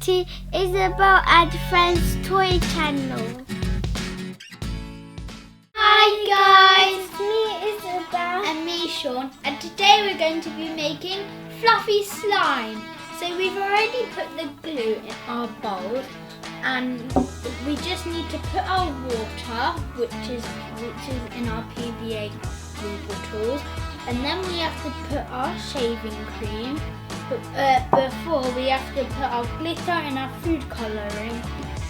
to Isabel and Friends Toy Channel. Hi guys, It's me Isabel. and me Sean, and today we're going to be making fluffy slime. So we've already put the glue in our bowl, and we just need to put our water, which is in our PVA glue bottles, and then we have to put our shaving cream. Before we have to put our glitter and our food colouring.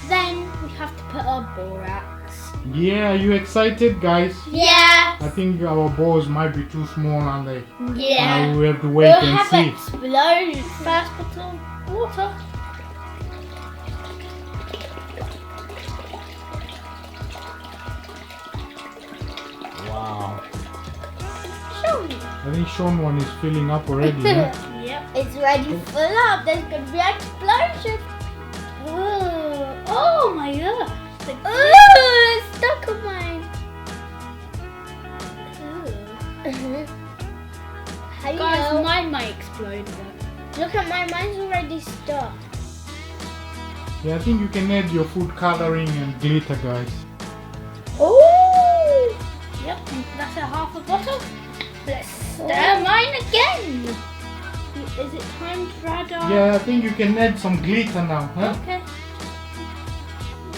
Then we have to put our borax. Yeah, are you excited, guys? Yeah. I think our balls might be too small, aren't they? Yeah. We have to wait We'll and have see. explode first bottle of water. Wow. Show me. I think Sean one is filling up already. Yeah? Yep. It's ready to fill up. There's going to be an explosion. Oh my god. It's stuck on mine. How do you Guys, know? mine might explode. Look at mine. Mine's already stuck. Yeah, I think you can add your food coloring and glitter, guys. Oh! Yep, that's a half a bottle. Let's stir mine again. Is it time to add our... Yeah, I think you can add some glitter now, huh? Okay.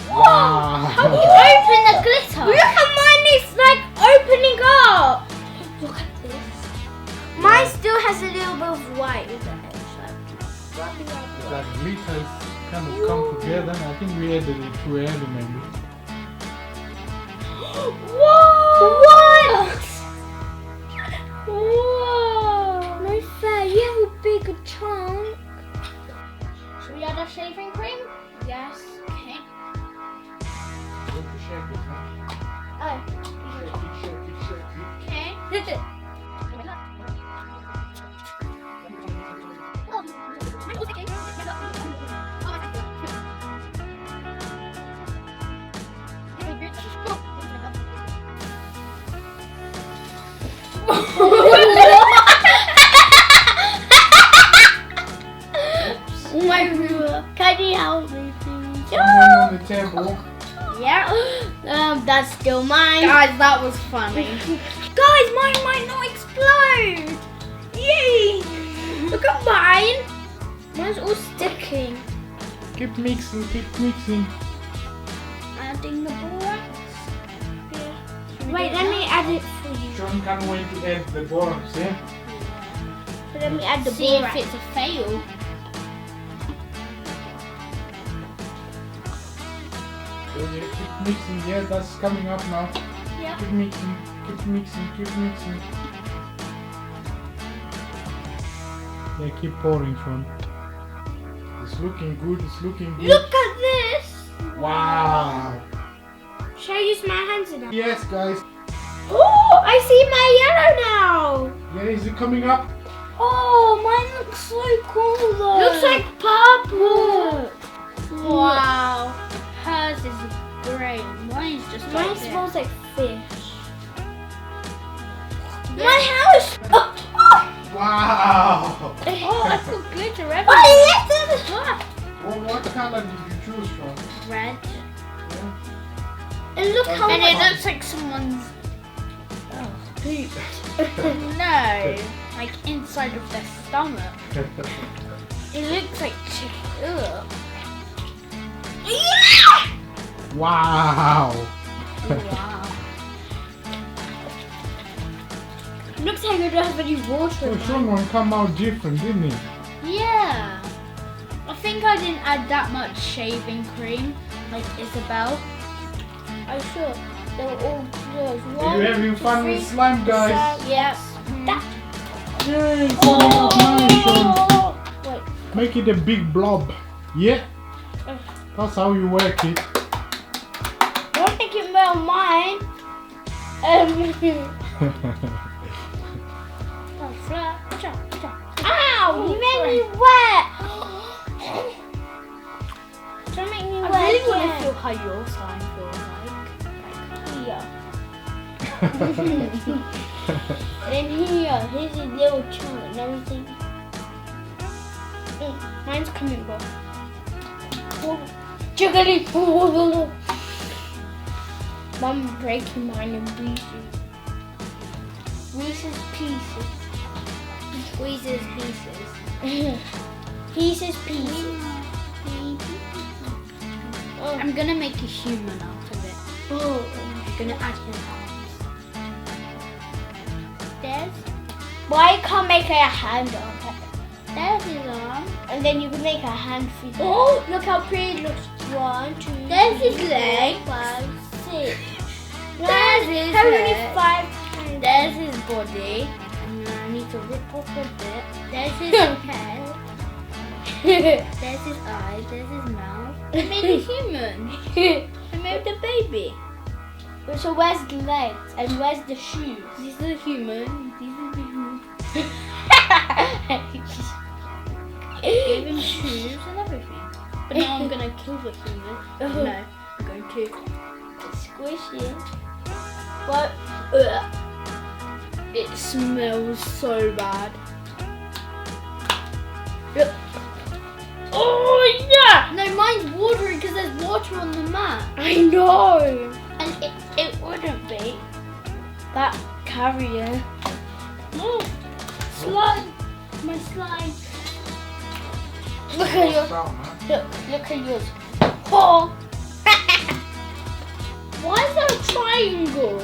Wow. How do you open the glitter? Look at mine. It's like opening up. Look at this. Mine still has a little bit of white in the inside. That glitter is kind of come together. I think we added it too early, maybe. Whoa! What? Whoa. No fair. You have a bigger chunk. Should we add our shaving cream? Yes. Okay. You have to shake it, huh? Oh. Shake it. Okay. My ruler. Can you help me, please? Someone on the table. Yeah. That's still mine. Guys, that was funny. Guys, mine might not explode. Yay! Look at mine. Mine's all sticking. Keep mixing, keep mixing. Adding the borax. Wait, let me add it for you. Sean can't wait to add the borax, yeah? So let me add the See borax. if it's a fail. So yeah, keep mixing, yeah, that's coming up now. Yeah. Keep mixing, keep mixing, keep mixing. Yeah, keep pouring, Sean. It's looking good, it's looking good. Look at this. Wow! Should I use my hands in that? Yes, guys. Oh, I see my yellow now. Yeah, is it coming up? Oh, mine looks so cool though. Looks like purple. Wow. Hers is great. Mine's just Mine like this. smells like fish. My house. Wow! Oh, I've got glitter everywhere. Oh, yes. Well, what color did you choose from? Red. Yeah. And look how And it much. looks like someone's poop. No, like inside of their stomach. It looks like chicken. Ugh. Wow! Wow. Looks like I don't have any water. So in Sean mine. one come out different, didn't it? Yeah. I think I didn't add that much shaving cream like Isabel. I'm sure they were all close. Are you having fun with slime, guys? Yes. Yay! Oh, nice, Sean. Oh, wait. Make it a big blob. Yeah? That's how you work it. Don't think it made on mine. Ow! You made me wet. Don't make me I wet. really want to again. feel how your slime feels like. Here. And here, here's a little chunk and everything. Mine's coming off. Jiggly. Mum breaking mine in pieces. Reese's Pieces. Squeezes pieces. Pieces, pieces. Oh. I'm gonna make a human out of it. Oh. I'm gonna add his arms. There's Why can't make a hand on it? there's his arm. And then you can make a hand for you. Oh, look how pretty it looks. 1, 2, There's his 3, leg. 5, 6. There's his How many head. 5? There's his body. And I need to rip off a bit. There's his head. There's his eyes. There's his mouth. I made a human. I made a baby. So where's the legs and where's the shoes? These are the human. These are the human. Give him shoes and everything. But now I'm gonna kill the human. No, I'm going to Squish it. What? It smells so bad. Oh yeah! No, mine's watery because there's water on the mat. I know. And it wouldn't be. That carrier. No. Slime. My slime. Look at yours. Down, Look at yours. Oh. Why is there a triangle?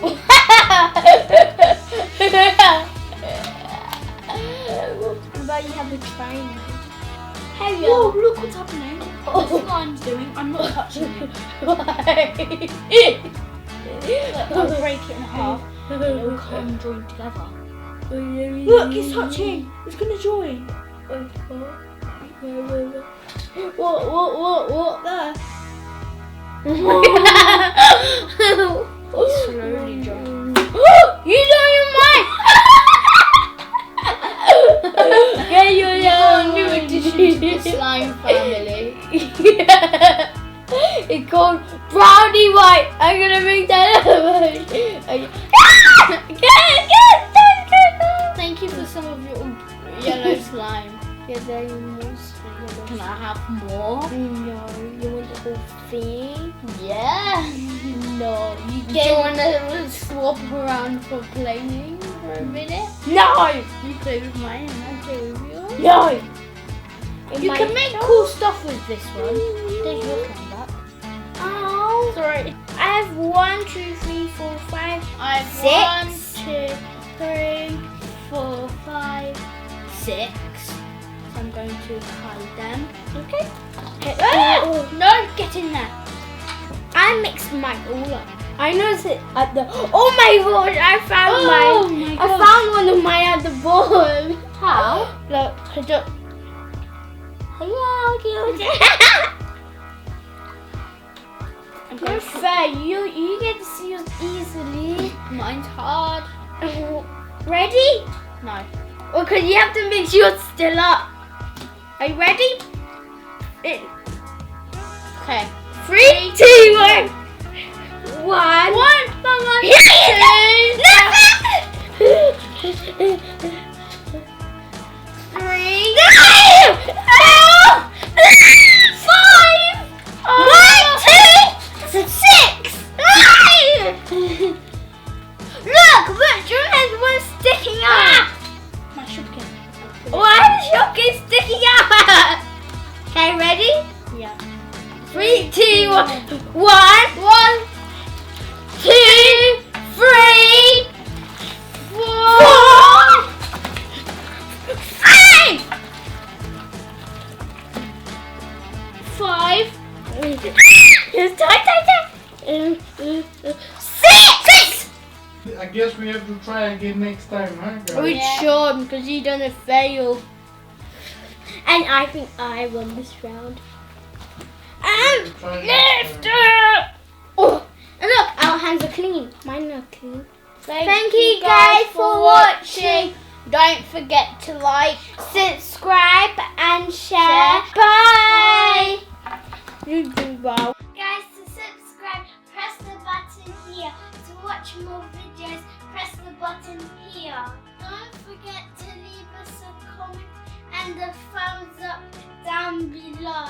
What about you have a triangle? Hey, Hello. whoa, look what's happening. What the slime's doing. I'm not touching it. I'll break it in half. It'll come join together. Look, it's touching. It's gonna join. What there? Slowly join. You know your mind. Yeah, New addition to the slime family. Yeah. It's called brownie white. I'm gonna make that up. Thank you for some of your yellow slime. Yeah, there you must. Can I have more? No, you want the whole thing? Yeah. No, you Do you want to swap around for playing for a minute? No, You play with mine and I play with yours. no. You can make cool stuff with this one. There's your camera. Oh, Sorry. I have 1, 2, 3, 4, 5. I have 6, 1, 2, 3, 4, 5, 6. So I'm going to hide them. Okay. No, get in there. I mixed mine all up. I noticed it at the. Oh my gosh! I found mine. I found one of mine at the ball. How? Look, I just. Hello, cute. Not fair. You get to see us easily. Mine's hard. Ready? No. Okay, you have to make sure it's still up. Are you ready? Okay. 3, 2, 1. 1. 3. 5. 1, 2, 6. Look, your head was sticking out. My shopkin. Why is your skin sticking out? Okay, ready? Yeah. 3, 2, 1. 1, 2, 3, 4, 5. 5. It's tight. 6. I guess we have to try again next time, huh, guys? We Yeah. should, because you're gonna fail. And I think I won this round. And Try lift next time. it! Oh, and look, our hands are clean. Mine are clean. Thank you guys for watching. Don't forget to like, Subscribe and share. Bye. You do well. Guys, to subscribe, press the button here. To watch more videos, press the button here. Don't forget to leave us a comment and a thumbs up down below.